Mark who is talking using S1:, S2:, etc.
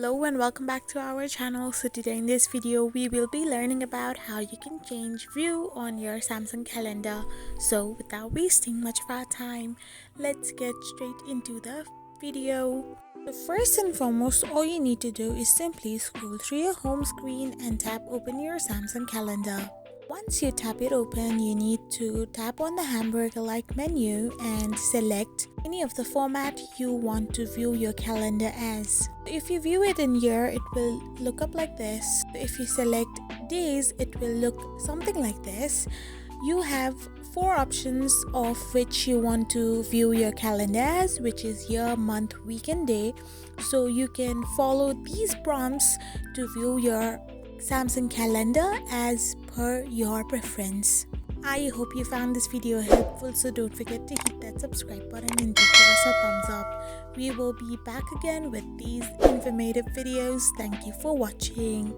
S1: Hello and welcome back to our channel. So today in this video we will be learning about how you can change view on your Samsung calendar. So without wasting much of our time, let's get straight into the video. So first and foremost, all you need to do is simply scroll through your home screen and tap open your Samsung calendar. Once you tap it open, you need to tap on the hamburger-like menu and select any of the format you want to view your calendar as. If you view it in year, it will look up like this. If you select days, it will look something like this. You have 4 options of which you want to view your calendar as, which is year, month, week and day. So you can follow these prompts to view your Samsung calendar as per your preference. I hope you found this video helpful, so don't forget to hit that subscribe button and give us a thumbs up. We will be back again with these informative videos. Thank you for watching.